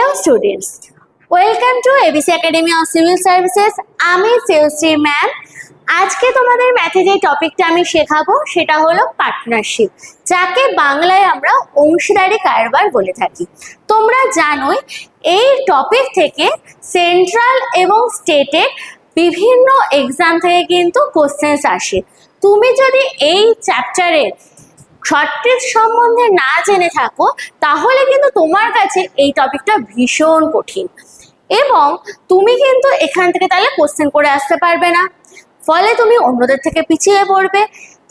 Hello students, welcome to ABC Academy of Civil Services. আমি Shreyashree ma'am. আজকে তোমাদের ম্যাথে যে টপিকটা আমি শেখাবো সেটা হলো পার্টনারশিপ, যাকে বাংলায় আমরা অংশীদারি কারবার বলে থাকি। তোমরা জানোই এই টপিক থেকে সেন্ট্রাল এবং স্টেটের বিভিন্ন এক্সাম থেকে কিন্তু কোশ্চেন্স আসে। তুমি যদি এই চ্যাপ্টারের শর্টট্রিক সম্বন্ধে না জেনে থাকো তাহলে কিন্তু তোমার কাছে এই টপিকটা ভীষণ কঠিন এবং তুমি কিন্তু এখান থেকে তাহলে কোশ্চেন করে আসতে পারবে না, ফলে তুমি অন্যদের থেকে পিছিয়ে পড়বে।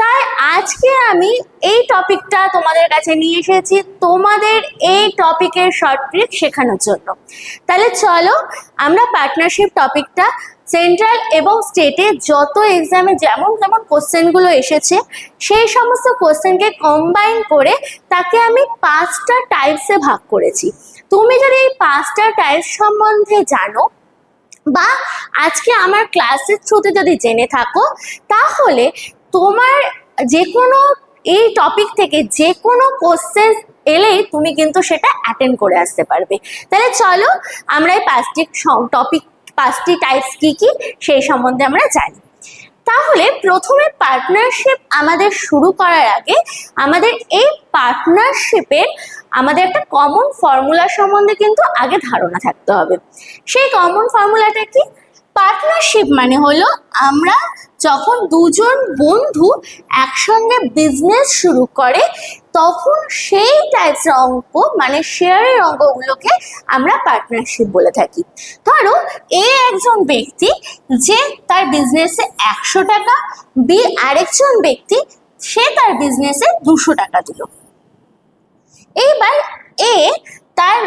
তাই আজকে আমি এই টপিকটা তোমাদের কাছে নিয়ে এসেছি তোমাদের এই টপিকের শর্টট্রিক শেখানোর জন্য। তাহলে চলো আমরা পার্টনারশিপ টপিকটা সেন্ট্রাল এবং স্টেটে যত এক্সামে যেমন যেমন কোশ্চেনগুলো এসেছে সেই সমস্ত কোশ্চেনকে কম্বাইন করে তাকে আমি 5টা টাইপসে ভাগ করেছি। তুমি যদি এই 5টা টাইপস সম্বন্ধে জানো বা আজকে আমার ক্লাসের থ্রুতে যদি জেনে থাকো তাহলে তোমার যে কোনো এই টপিক থেকে যে কোনো কোশ্চেন এলেই তুমি কিন্তু সেটা অ্যাটেন্ড করে আসতে পারবে। তাহলে চলো আমরা এই 5টি টাইপস কি কি সেই সম্বন্ধে আমরা জানি। তাহলে প্রথমে পার্টনারশিপ আমাদের শুরু করার আগে আমাদের এই পার্টনারশিপের আমাদের একটা কমন ফর্মুলা সম্বন্ধে কিন্তু আগে ধারণা থাকতে হবে। সেই কমন ফর্মুলাটা কি? পার্টনারশিপ মানে হলো আমরা যখন দুজন বন্ধু একসঙ্গে বিজনেস শুরু করে তখন সেই টাইপসের অঙ্ক মানে শেয়ারের অঙ্কগুলোকে আমরা পার্টনারশিপ বলে থাকি। ধরো এ একজন ব্যক্তি যে তার বিজনেসে 100 টাকা, বি আরেকজন ব্যক্তি সে তার বিজনেসে 200 টাকা দিল। এইবার এ তার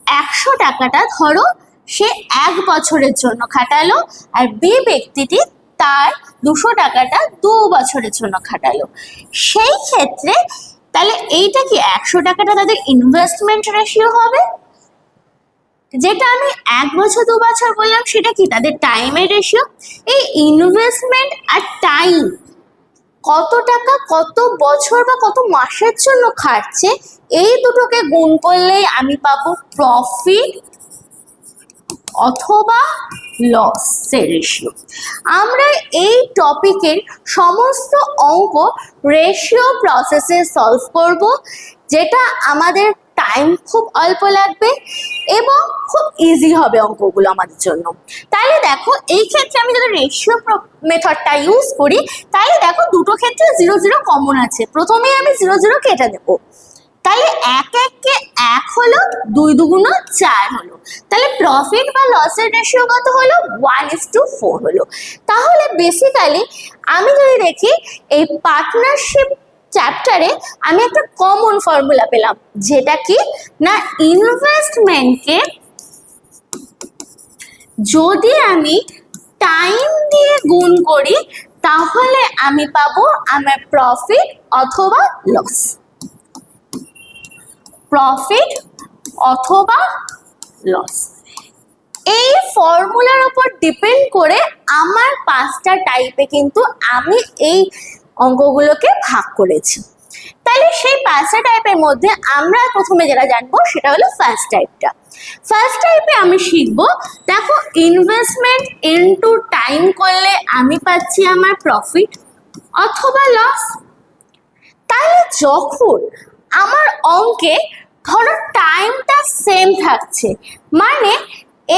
100 টাকাটা ধরো সে 1 বছরের জন্য খাটালো আর বি ব্যক্তিটি তার 200 টাকাটা 2 বছরের জন্য খাটালো। সেই ক্ষেত্রে তাহলে এইটা কি 100 টাকাটা তাদের ইনভেস্টমেন্ট রেশিও হবে, যেটা আমি 1 বছর 2 বছর বললাম সেটা কি তাদের টাইমের রেশিও। এই ইনভেস্টমেন্ট আর টাইম কত টাকা কত বছর বা কত মাসের জন্য খাটছে এই দুটোকে গুণ করলেই আমি পাবো প্রফিট অথবা লসের রেশিও। আমরা এই টপিকের সমস্ত অঙ্ক রেশিও প্রসেসে সলভ করব, যেটা আমাদের টাইম খুব অল্প লাগবে এবং খুব ইজি হবে অঙ্কগুলো আমাদের জন্য। তাহলে দেখো এই ক্ষেত্রে আমি যদি রেশিও মেথডটা ইউজ করি তাহলে দেখো দুটো ক্ষেত্রে 0 0 কমন আছে। প্রথমেই আমি 0 0 কেটে দেবো, তাহলে 1 1 কে 1 হলো, 2 2 গুণ 4 হলো। তাহলে প্রফিট বা লসের রেশিও কত হলো? 1:4 হলো। তাহলে বেসিক্যালি আমি যদি দেখি এই পার্টনারশিপ চ্যাপ্টারে আমি একটা কমন ফর্মুলা পেলাম, যেটা কি না ইনভেস্টমেন্টকে যদি আমি টাইম দিয়ে গুণ করি তাহলে আমি পাবো আমার প্রফিট অথবা লস। প্রফিট অথবা লস এই ফর্মুলার উপর ডিপেন্ড করে আমার 5টা টাইপে কিন্তু আমি এই অঙ্কগুলোকে ভাগ করেছি। তাহলে সেই 5টা টাইপের মধ্যে আমরা প্রথমে যেটা জানবো সেটা হলো ফার্স্ট টাইপটা। ফার্স্ট টাইপে আমি শিখবো, দেখো ইনভেস্টমেন্ট ইনটু টাইম করলে আমি পাচ্ছি আমার প্রফিট অথবা লস। তাহলে যখন আমার অঙ্কে ধরো টাইমটা সেম থাকছে, মানে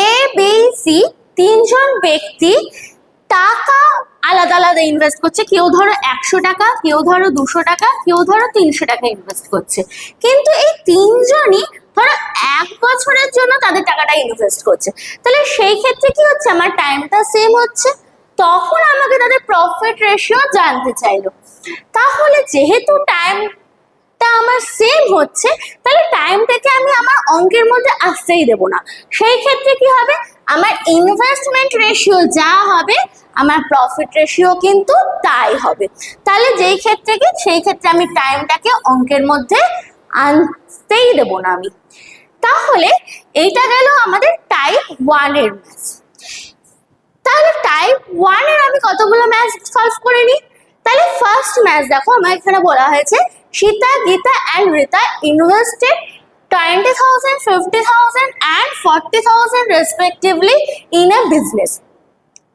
এ বি সি 3 জন ব্যক্তি টাকা আলাদা আলাদা ইনভেস্ট করছে, কেউ ধরো 100 টাকা, কেউ ধরো 200 টাকা, কেউ ধরো 300 টাকা ইনভেস্ট করছে, কিন্তু এই 3 জনই ধরো 1 বছরের জন্য তাদের টাকাটা ইনভেস্ট করছে। তাহলে সেই ক্ষেত্রে কি হচ্ছে, আমার টাইমটা সেম হচ্ছে, তখন আমাকে তাদের প্রফিট রেশিও জানতে চাইলো। তাহলে যেহেতু টাইমটা আমার সেম হচ্ছে তাহলে টাইমটাকে আমি আমার অঙ্কের মধ্যে আসতেই দেবো না। সেই ক্ষেত্রে কি হবে, আমার ইনভেস্টমেন্ট রেশিও যা হবে আমার প্রফিট রেশিও কিন্তু তাই হবে। তাহলে যেই ক্ষেত্রে কি সেই ক্ষেত্রে আমি টাইমটাকে অঙ্কের মধ্যে আনতেই দেবো না আমি। তাহলে এইটা গেল আমাদের টাইপ 1 এর ম্যাথ। তাহলে টাইপ 1 এর আমি কতগুলো ম্যাথ সলভ করে নিই। তাহলে ফার্স্ট ম্যাথ দেখো আমার এখানে বলা হয়েছে Sita, Gita and Rita invested 20,000, 50,000 and 40,000 respectively in a business.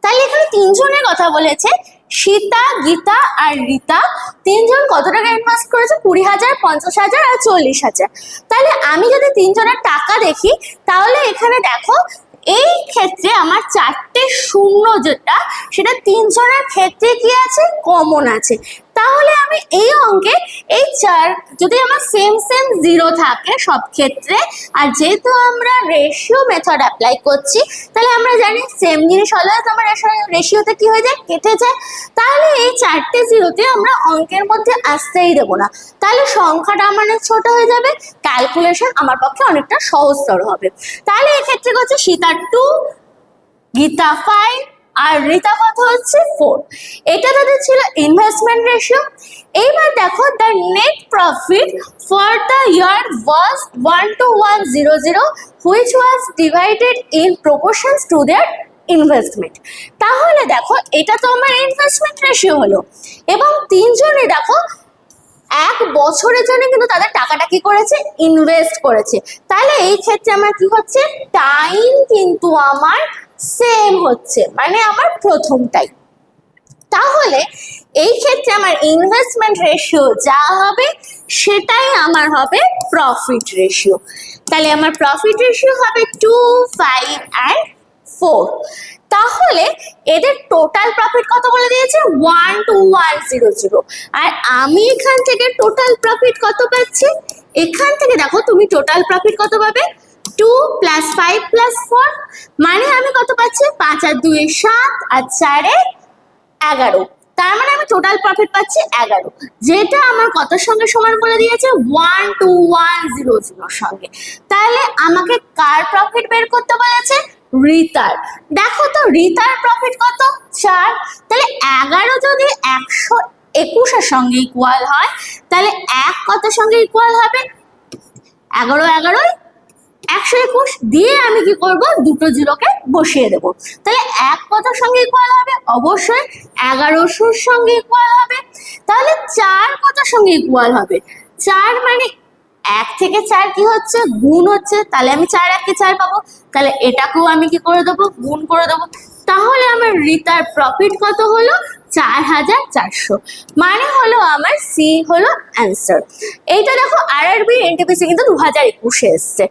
তাহলে এখানে তিনজনের কথা বলেছে, সীতা, গীতা আর রীতা। তিনজন কত টাকা ইনভেস্ট করেছে? 20,000, 50,000 আর 40,000। তাহলে আমি যদি তিনজনের টাকা দেখি, তাহলে এখানে দেখো এই ক্ষেত্রে আমার চারটে শূন্য যেটা, সেটা তিনজনের ক্ষেত্রে কি আছে? কমন আছে। তাহলে আমি এই অঙ্কে এই চার যদি আমার সেম সেম জিরো থাকে সব ক্ষেত্রে, আর যেহেতু আমরা রেশিও মেথড অ্যাপ্লাই করছি, তাহলে আমরা জানি সেম জিনিস অলওয়েজ আমার রেশিওতে কি হয়ে যায়? কেটে যায়। তাহলে এই চারটে জিরোতে আমরা অঙ্কের মধ্যে আসতেই দেবো না, তাহলে সংখ্যাটা আমার অনেক ছোট হয়ে যাবে, ক্যালকুলেশন আমার পক্ষে অনেকটা সহজতর হবে। তাহলে এক্ষেত্রে হচ্ছে সীতা 2, গীতা 5 আর রীতা কত হচ্ছে? 4। এটা তাদের ছিল ইনভেস্টমেন্ট রেশিও। এইবার দেখো the net profit for the year was 1:100 which was divided in proportions to their investment. তাহলে দেখো এটা তো আমার ইনভেস্টমেন্ট রেশিও হলো, এবং তিনজনে দেখো এক বছরের জন্য কিন্তু তাদের টাকাটা কি করেছে? ইনভেস্ট করেছে। তাহলে এই ক্ষেত্রে আমার কি হচ্ছে? টাইম কিন্তু আমার সেম হচ্ছে, মানে আমার প্রথমটাই। তাহলে এই ক্ষেত্রে আমার ইনভেস্টমেন্ট রেশিও যা হবে সেটাই আমার হবে প্রফিট রেশিও। তাহলে আমার প্রফিট রেশিও হবে 2, 5 and 4। তাহলে এদের টোটাল প্রফিট কত বলে দিয়েছে? 1:100। আর আমি এখান থেকে টোটাল প্রফিট কত পাচ্ছি? এখান থেকে দেখো তুমি টোটাল প্রফিট কত পাবে? 2 + 5 + 4, মানে আমি কত পাচ্ছি? 5 আর 2 7 আর 4 11। তার মানে আমি টোটাল প্রফিট পাচ্ছি 11, যেটা আমার কত সঙ্গে সমান করে দিয়েছে? 1:100 সঙ্গে। তাহলে আমাকে কার প্রফিট বের করতে বলেছে? রীতার। দেখো তো রীতার প্রফিট কত? 4। তাহলে 11 যদি 121 সঙ্গে ইকুয়াল হয়, তাহলে 1 কত সঙ্গে ইকুয়াল হবে? 11 11 121 দিয়ে আমি কি করব? দুটো জিরোকে বসিয়ে দেব। তাহলে 1 কত সঙ্গে ইকুয়াল হবে? অবশ্যই 1100 সঙ্গে ইকুয়াল হবে। তাহলে 4 কত সঙ্গে ইকুয়াল হবে? 4 মানে 1 থেকে 4 কি হচ্ছে? গুণ হচ্ছে। তাহলে আমি 4 1 4 পাবো। তাহলে এটাকেও আমি কি করে দেবো? গুণ করে দেবো। তাহলে আমার রীতার প্রফিট কত হলো? 4,400, মানে হলো আমার সি হলো অ্যান্সার। এইটা দেখো RRB NTPC কিন্তু 2021 এসছে।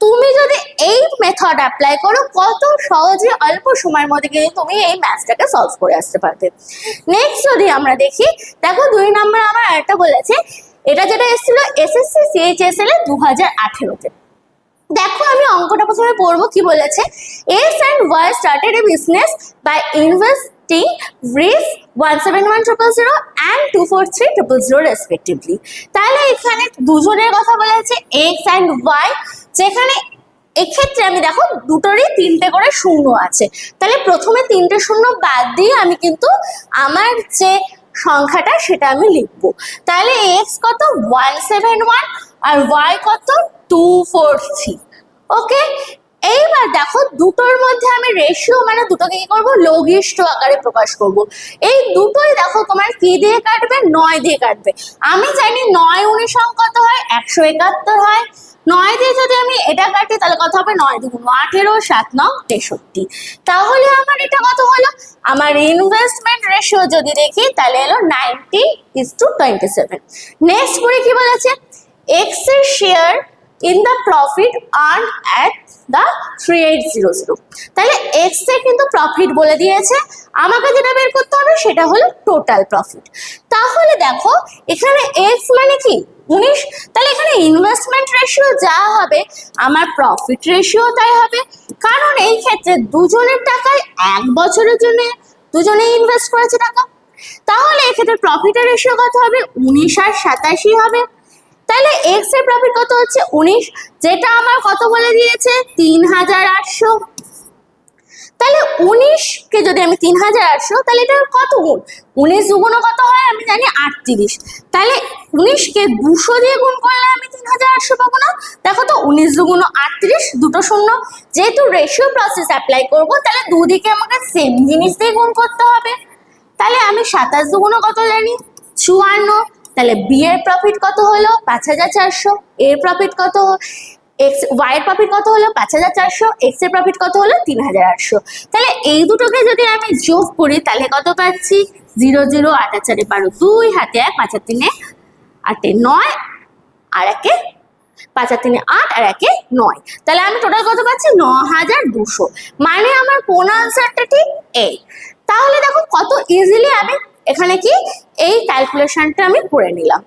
তুমি যদি এই মেথড অ্যাপ্লাই করো, কত সহজে অল্প সময়ের মধ্যে কিন্তু তুমি এই ম্যাথটাকে সলভ করে আসতে পারবে। নেক্সট যদি আমরা দেখি, দেখো 2 নম্বর আমার আরেকটা বলেছে, এটা যেটা এসেছিল SSC CHSL 2018-তে। দেখো আমি অঙ্কটা প্রথমে পড়বো। কি বলেছে? S and Y started a business by investing rupees 171,000 and 243,000 respectively। তাহলে এখানে দুজনের কথা বলেছে, X and Y, যেখানে এক্ষেত্রে আমি দেখো দুটোরই 3টে করে শূন্য আছে। তাহলে প্রথমে 3টে শূন্য বাদ দিয়ে আমি কিন্তু আমার যে সংখ্যাটা সেটা আমি লিখবো। তাহলে X কত? 171 আর Y কত? 243। ওকে, এইবার দেখো দুটোর মধ্যে আমি রেশিও মানে দুটোকে কি করবো? লঘিষ্ঠ আকারে প্রকাশ করব। এই দুটোই দেখো তোমার কি দিয়ে কাটবে? 9 দিয়ে কাটবে। আমি জানি 9 19 কত হয়? 171 হয়। 9 দিয়ে যদি আমি এটা কাটি তাহলে কত হবে? 9 2 18, 7 9 63। তাহলে আমার এটা কত হলো? আমার ইনভেস্টমেন্ট রেশিও যদি দেখি তাহলে হলো 90:27। নেক্সট পরে কি বলেছে? X এর share in the profit earned at the 3800। তাহলে X এর কিন্তু প্রফিট বলে দিয়েছে, আমাকে যেটা বের করতে হবে সেটা হলো টোটাল প্রফিট। তাহলে দেখো এখানে X মানে কি? 19। তাহলে এখানে ইনভেস্টমেন্ট রেশিও যা হবে আমার প্রফিট রেশিও তাই হবে, কারণ এই ক্ষেত্রে দুজনের টাকায় 1 বছরের জন্য দুজনে ইনভেস্ট করেছে টাকা। তাহলে এক্ষেত্রে প্রফিটের রেশিও কত হবে? 19 আর 87 হবে। তাহলে X এর প্রফিট কত হচ্ছে? 19, যেটা আমার কত বলে দিয়েছে? 3,800। তাহলে 19 কে যদি আমি 3,800, তাহলে এটা কত গুণ? 19 দুগুণ কত হয়? আমি জানি 38। তাহলে 19 কে 200 দিয়ে গুণ করলে আমি 3,800 পাবো না? দেখো তো 19 দুগুণ 38, দুটো শূন্য। যেহেতু রেশিও প্রসেস অ্যাপ্লাই করবো, তাহলে দুদিকে আমাকে সেম জিনিস দিয়ে গুণ করতে হবে। তাহলে আমি 27 দুগুণ কত জানি? 54। তাহলে বি এর প্রফিট কত হলো 5,400, এর প্রফিট কত, এক্স ওয়াই এর প্রফিট কত হলো 5,400, এক্স এর প্রফিট কত হলো 3,800। তাহলে এই দুটোকে যদি আমি যোগ করি তাহলে কত পাচ্ছি, 0 0 8 আর 4 12, 2 হাতে 1, 5 আর 3 8 9 আর 1 5 আর 3 8 আর 1 9। তাহলে আমি টোটাল কত পাচ্ছি 9,200। মানে আমার কোন আনসারটা ঠিক এই। তাহলে দেখো কত ইজিলি আমি এখানে কি এই ক্যালকুলেশনটা আমি করে নিলাম।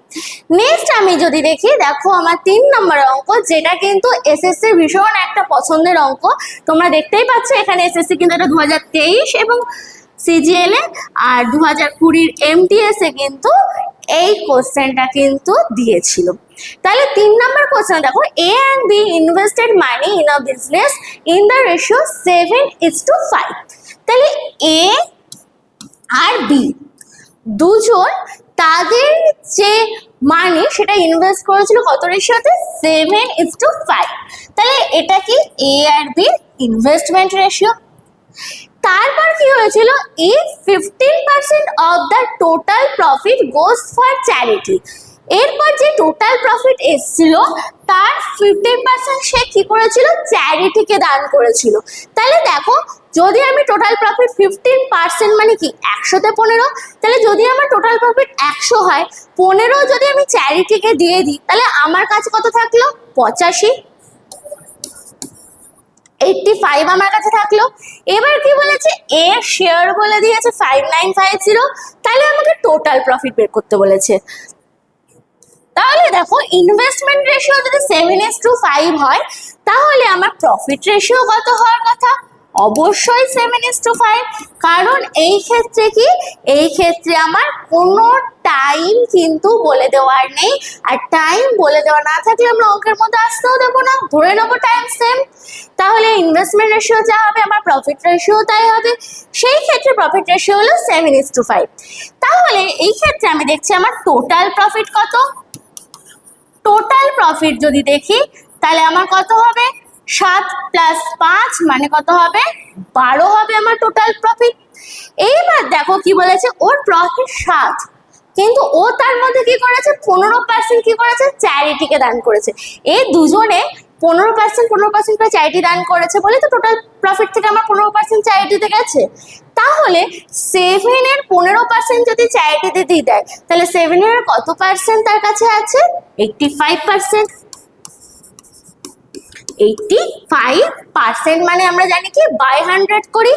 নেক্সট আমি যদি দেখি, দেখো আমার 3 নম্বরের অঙ্ক, যেটা কিন্তু এসএসসি ভীষণ একটা পছন্দের অঙ্ক। তোমরা দেখতেই পাচ্ছ এখানে এসএসসি কিন্তু এটা 2023 এবং সিজিএল এ আর 2020 এমটিএস এ কিন্তু এই কোশ্চেনটা কিন্তু দিয়েছিল। তাহলে 3 নম্বর কোশ্চেন দেখো, A and B invested money in a business in the ratio 7:5। তাহলে এ আর বি দুজন তাদের যে মানি সেটা ইনভেস্ট করেছিল কত রেশিওতে, 7:5। তাহলে এটা কি এ আর বি ইনভেস্টমেন্ট রেশিও। তারপর কি হয়েছিল, if 15% of the total profit goes for charity. এরপর যে টোটাল প্রফিট এসেছিল তার 15% সে কি করেছিল, চ্যারিটিকে দান করেছিল। তাহলে দেখো যদি আমি টোটাল প্রফিট 15% মানে কি 100তে 15, তাহলে যদি আমার টোটাল প্রফিট 100 হয়, 15 যদি আমি চ্যারিটিকে দিয়ে দিই তাহলে আমার কাছে কত থাকলো 85, 85 আমার কাছে থাকলো। এবার কি বলেছে, এর শেয়ার বলে দিয়েছে 5950, তাহলে আমাকে টোটাল প্রফিট বের করতে বলেছে। তাহলে দেখো ইনভেস্টমেন্ট রেশিও যদি 7:5 হয় তাহলে আমার প্রফিট রেশিও কত হওয়ার কথা, অবশ্যই 7:5। কারণ এই ক্ষেত্রে কি, এই ক্ষেত্রে আমার কোনো টাইম কিন্তু বলে দেওয়ার নেই, আর টাইম বলে দেওয়া না থাকলে আমরা অঙ্কের মধ্যে আসতেও দেবো না, ধরে নেবো টাইম সেম। তাহলে ইনভেস্টমেন্ট রেশিও যা হবে আমার প্রফিট রেশিও তাই হবে, সেই ক্ষেত্রে প্রফিট রেশিও হলো 7:5। তাহলে এই ক্ষেত্রে আমি দেখছি আমার টোটাল প্রফিট কত, টোটাল প্রফিট যদি দেখি তাহলে আমার কত হবে, 7 + 5 মানে কত হবে 12 হবে আমার টোটাল প্রফিট। এইবার দেখো কি বলেছে, ওর প্রফিট 7, কিন্তু ও তার মধ্যে কি করেছে 15% কি করেছে, চ্যারিটিকে দান করেছে। এই দুজনে 15% করে চ্যারিটি দান করেছে বলে তো টোটাল প্রফিট থেকে আমার 15% চ্যারিটিতে গেছে। তাহলে 7 এর 15% যদি চ্যারিটিতে দিয়ে দেয় তাহলে 7 এর কত পার্সেন্ট তার কাছে আছে, 85%। 85% মানে আমরা জানি কি বাই 100 করি,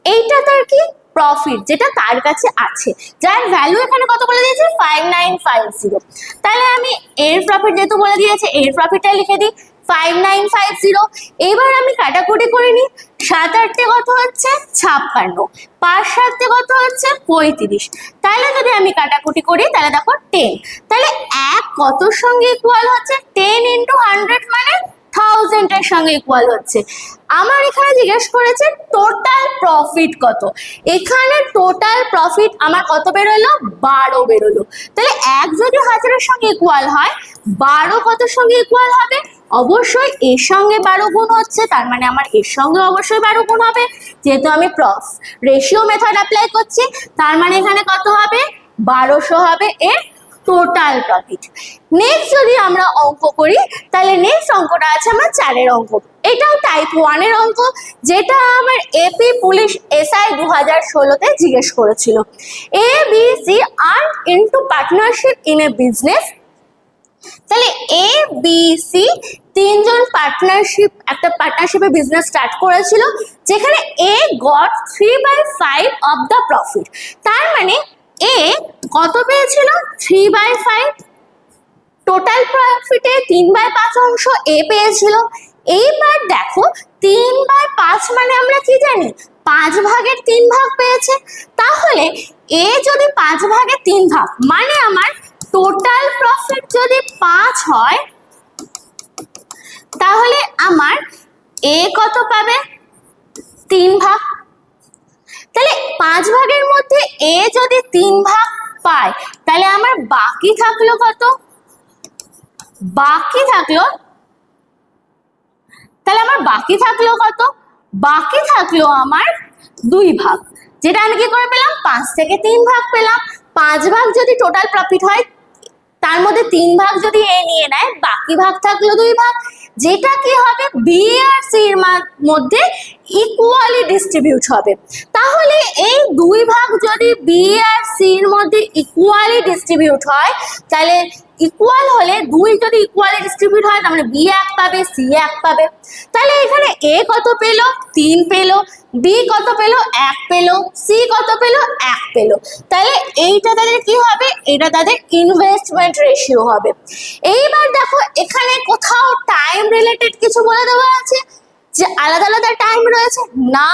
এইটা তার কি প্রফিট যেটা তার কাছে আছে, যার ভ্যালু এখানে কত বলে দিয়েছে 5950। তাহলে আমি এর প্রফিট যেহেতু বলে দিয়েছে এর প্রফিটটা লিখে দিই 5950। এবার আমি কাটাকুটি করে নিই, 7 8 কত হচ্ছে 56, 5 7 কত হচ্ছে 35। তাহলে যদি আমি কাটাকুটি করি তাহলে দেখো 10, তাহলে 1 কতর সঙ্গে ইকুয়াল হচ্ছে 10 × 100 মানে 1000 এর সঙ্গে ইকুয়াল হচ্ছে। আমার এখানে জিজ্ঞেস করেছে টোটাল প্রফিট কত, এখানে টোটাল প্রফিট আমার কত বেরোলো 12 বেরোলো। তাহলে 1 যদি 1000 এর সঙ্গে ইকুয়াল হয়, 12 কতর সঙ্গে ইকুয়াল হবে, অবশ্যই এর সঙ্গে 12 গুণ হচ্ছে, তার মানে আমার এর সঙ্গে অবশ্যই 12 গুণ হবে, যেহেতু আমি রেশিও মেথড অ্যাপ্লাই করছি। তার মানে এখানে কত হবে 1200 হবে এর টোটাল প্রফিট। নেক্সট যদি আমরা অঙ্ক করি তাহলে নেক্সট অঙ্কটা আছে আমার 4 অঙ্ক, এটাও টাইপ 1 এর অঙ্ক, যেটা আমার এপি পুলিশ এসআই 2016-তে জিজ্ঞেস করেছিল। A B C are into partnership in a business. তাহলে এ বি সি তিনজন একটা পার্টনারশিপে বিজনেস স্টার্ট করেছিল, যেখানে এ গট 3/5 অফ দ্য প্রফিট। তার মানে এ কত পেয়েছিল 3/5, টোটাল প্রফিটে 3/5 অংশ এ পেয়েছিল। এইবার দেখো 3/5 মানে আমরা কি জানি 5 ভাগের 3 ভাগ পেয়েছে। তাহলে এ যদি 5 ভাগের 3 ভাগ মানে আমার টোটাল প্রফিট যদি 5 হয়, তাহলে আমার এ কত পাবে 3 ভাগ। তাহলে 5 ভাগের মধ্যে এ যদি 3 ভাগ পায় তাহলে আমার বাকি থাকলো কত, বাকি থাকলো আমার 2 ভাগ, যেটা আমি কি করে পেলাম 5 থেকে 3 ভাগ পেলাম। 5 ভাগ যদি টোটাল প্রফিট হয় তার মধ্যে 3 ভাগ যদি এ নিয়ে নেয়, বাকি ভাগ থাকলো 2 ভাগ, যেটা কি হবে বি আর সি এর মধ্যে ইকুয়ালি ডিস্ট্রিবিউট হবে। তাহলে এই 2 ভাগ যদি বি আর সি এর মধ্যে ইকুয়ালি ডিস্ট্রিবিউট হয়, তাহলে ইকুয়াল হলে 2 যদি ইকুয়ালি ডিস্ট্রিবিউট হয় তার মানে বি 1 পাবে, সি 1 পাবে। তাহলে এখানে এ কত পেল? 3 পেল, বি কত পেল? 1 পেল, সি কত পেল? 1 পেল। তাহলে এইটা তাদের কি হবে? এটা তাদের ইনভেস্টমেন্ট রেশিও হবে। এইবার দেখো এখানে কোথাও টাইম রিলেটেড কিছু বলে দেওয়া আছে যে আলাদা আলাদা টাইম রয়েছে না,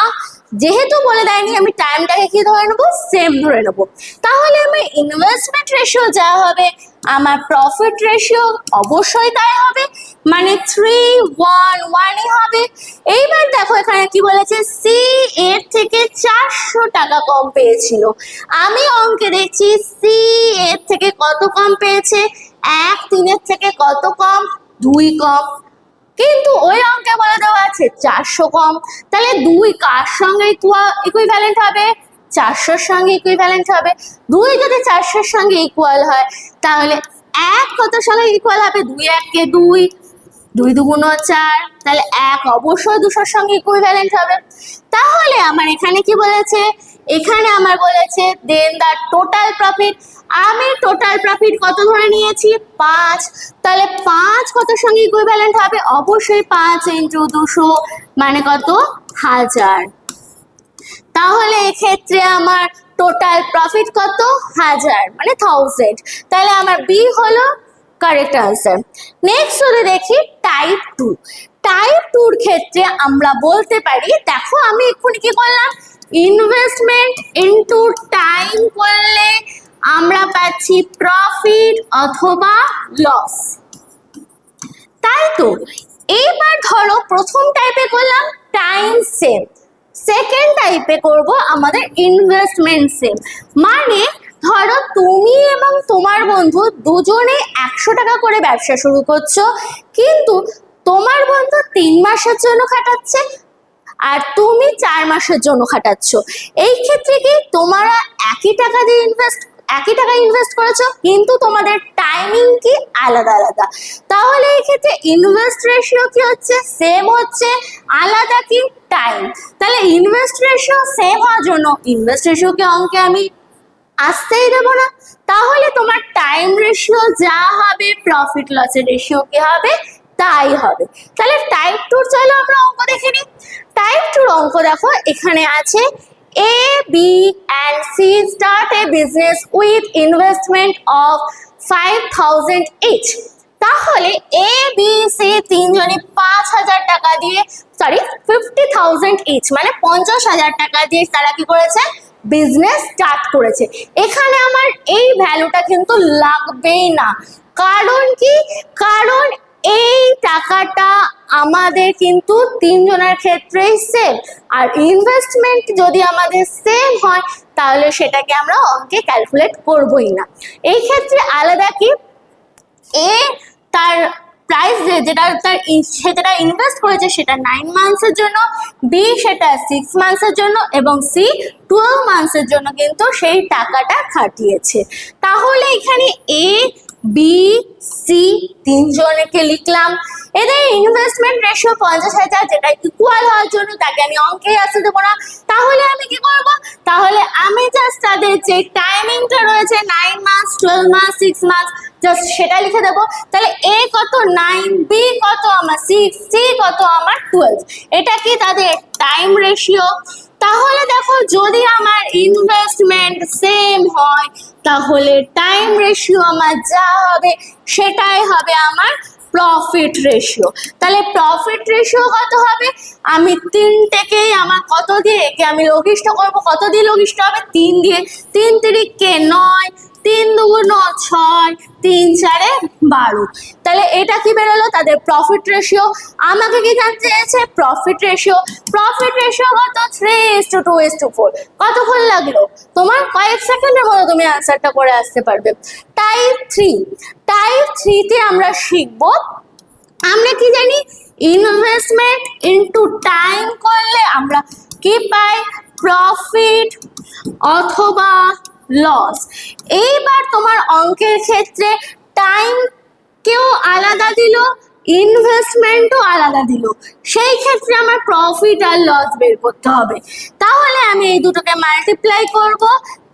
যেহেতু বলে দেয়নি আমি টাইমটাকে কি ধরে নেবো? সেম ধরে নেবো। তাহলে আমার ইনভেস্টমেন্ট রেশিও যা হবে আমার প্রফিট রেশিও অবশ্যই তাই হবে, মানে 3:1:1 হবে। এইবার দেখো এখানে কি বলেছে, সি এর থেকে 400 টাকা কম পেয়েছিল। আমি অঙ্কে দেখছি সি এর থেকে কত কম পেয়েছে? 1 3 এর থেকে কত কম? 2 কম। কিন্তু ওই অঙ্কে বলে দেওয়া আছে 400 কম। তাহলে 2 কার সঙ্গে ইকুইভ্যালেন্ট হবে? 400 এর সঙ্গে ইকুইভ্যালেন্ট হবে। 2 যদি 400 এর সঙ্গে ইকুয়াল হয় তাহলে 1 কত সঙ্গে ইকুয়াল হবে? 2 1 কে 2, 2 2 4, তাহলে 1 অবশ্যই 200 এর সঙ্গে ইকুইভ্যালেন্ট হবে। তাহলে আমার এখানে কি বলেছে? এখানে আমার বলেছে দেন দা টোটাল প্রফিট। আমি টোটাল প্রফিট কত ধরে নিয়েছি? 5। তাহলে 5 কত সঙ্গে ইকুইভ্যালেন্ট হবে? অবশ্যই 5 ইন্টু 200 মানে কত? 1000। তাহলে এক্ষেত্রে আমার টোটাল প্রফিট কত? 1000 মানে 1000। তাহলে আমার বি হলো কারেক্ট আনসার। নেক্সট যদি দেখি টাইপ 2। টাইপ 2 এর ক্ষেত্রে আমরা বলতে পারি, দেখো আমি এক্ষুনি কি করলাম? ইনভেস্টমেন্ট ইনটু টাইম করলে আমরা পাচ্ছি প্রফিট অথবা লস, তাই তো। এইবার ধরো প্রথম টাইপে করলাম টাইম সেম, সেকেন্ড টাইপে করব আমাদের ইনভেস্টমেন্ট সেম। মানে ধরো তুমি এবং তোমার বন্ধু দুজনে 100 টাকা করে ব্যবসা শুরু করছো, কিন্তু তোমার বন্ধু 3 মাসের জন্য খাটাচ্ছে আর তুমি 4 মাসের জন্য খাটাচ্ছ। এই ক্ষেত্রে কি তোমরা একই টাকা ইনভেস্ট করেছো, কিন্তু তোমাদের টাইমিং কি আলাদা আলাদা। তাহলে এই ক্ষেত্রে ইনভেস্ট রেশিও কি হচ্ছে? সেম হচ্ছে, আলাদা কি? টাইম। তাহলে ইনভেস্ট রেশিও সেম হওয়ার জন্য ইনভেস্ট রেশিওকে অঙ্কে আমি আসতেই দেবো না। তাহলে তোমার টাইম রেশিও যা হবে প্রফিট লসের রেশিও কি হবে? তাই হবে। তাহলে টাইপ 2 চলো আমরা অঙ্ক দেখে নিই। টাইপ 2 অঙ্ক দেখো এখানে আছে A, B and C start a business with investment of 5000 each. তাহলে A, B, C তিনজনে 5000 টাকা দিয়ে 50,000 each মানে 50,000 টাকা দিয়ে তারা কি করেছে? বিজনেস স্টার্ট করেছে। এখানে আমার এই ভ্যালুটা কিন্তু লাগবেই না। কারণ কি? কারণ এই টাকাটা আমাদের কিন্তু তিনজনের ক্ষেত্রেই সেম, আর ইনভেস্টমেন্ট যদি আমাদের সেম হয় তাহলে সেটাকে আমরা অঙ্কে ক্যালকুলেট করবই না। এই ক্ষেত্রে আলাদা কি, এ তার প্রাইস যেটা ইনভেস্ট করেছে সেটা 9 মান্থসের জন্য, বি সেটা 6 মান্থসের জন্য এবং সি 12 মান্থসের জন্য কিন্তু সেই টাকাটা খাটিয়েছে। তাহলে এখানে এ, বি, সি তিনজনকে লিখলাম। এদের ইনভেস্টমেন্ট রেশিও 50,000, যেটা ইকুয়াল হওয়ার জন্য তাকে আমি অঙ্কে আসতে দেবো না। তাহলে আমি কি করব? তাহলে আমি জাস্ট তাদের যে টাইমিংটা রয়েছে 9 মাস, 12 মাস, 6 মাস জাস্ট সেটা লিখে দেবো। তাহলে এ কত? 9, বি কত? আমার 6, সি কত? আমার 12। এটা কি তাদের টাইম রেশিও। তাহলে দেখো যদি আমার ইনভেস্টমেন্ট সেম হয় তাহলে টাইম রেশিও আমার যা হবে সেটাই হবে আমার প্রফিট রেশিও। তাহলে প্রফিট রেশিও কত হবে? আমি তিনটেকেই আমার কত দিয়ে একে আমি লঘিষ্ঠ করব। কত দিয়ে লঘিষ্ঠ হবে? 3 দিয়ে। 3 3 9, 3 2 6, 3 4 12। তাহলে এটা কি বেরোলো? তাদের প্রফিট রেশিও। আমাকে কি জানতে চেয়েছে? Profit ratio. প্রফিট রেশিও কত? 3:2:4। কতক্ষণ লাগলো? তোমার কয়েক সেকেন্ডের মধ্যে তুমি আনসারটা করে আসতে পারবে। টাইপ 3। টাইপ 3 তে আমরা শিখবো, আমরা কি জানি? ইনভেস্টমেন্ট ইনটু টাইম করলে আমরা কি পাই? প্রফিট অথবা লস। এইবার তোমার অঙ্কের ক্ষেত্রে টাইম কেও আলাদা দিল, ইনভেস্টমেন্টও আলাদা দিল, সেই ক্ষেত্রে আমার প্রফিট আর লস বের করতে হবে। তাহলে আমি এই দুটোকে মাল্টিপ্লাই করব,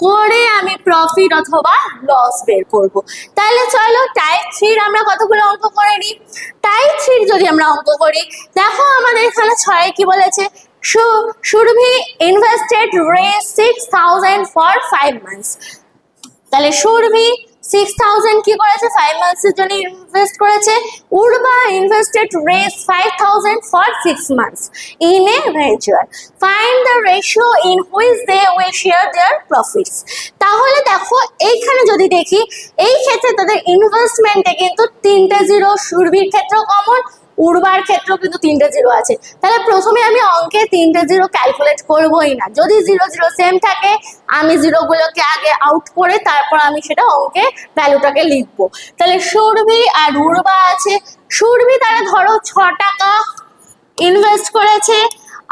করে আমি প্রফিট অথবা লস বের করব। তাহলে চলো টাইপ 3 আমরা কতগুলো অঙ্ক করে নিই। টাইপ 3 যদি আমরা অঙ্ক করি, দেখো আমাদের এখানে 6 কি বলেছে, সুরভি ইনভেস্টেড রেজ 6000 ফর 5 মান্থস। তাহলে সুরভি 6000 কি করেছে 5 মান্থসের জন্য ইনভেস্ট করেছে। উর্বা ইনভেস্টেড রেজ 5000 for 6 months in a venture. Find the ratio in which they will share their profits. তাহলে দেখো এইখানে যদি দেখি, এই ক্ষেত্রে তাদের ইনভেস্টমেন্টে কিন্তু 3টে জিরো, সুরভির ক্ষেত্রেও কমন, উর্বার ক্ষেত্রেও কিন্তু 3টে জিরো আছে। তাহলে প্রথমে আমি অঙ্কে 3টে জিরো ক্যালকুলেট করবোই না। যদি জিরো জিরো সেম থাকে আমি জিরোগুলোকে আগে আউট করে তারপর আমি সেটা অঙ্কে ভ্যালুটাকে লিখবো। তাহলে সুরভি আর উর্বা আছে। সুরভি তারা ধরো 6 টাকা ইনভেস্ট করেছে,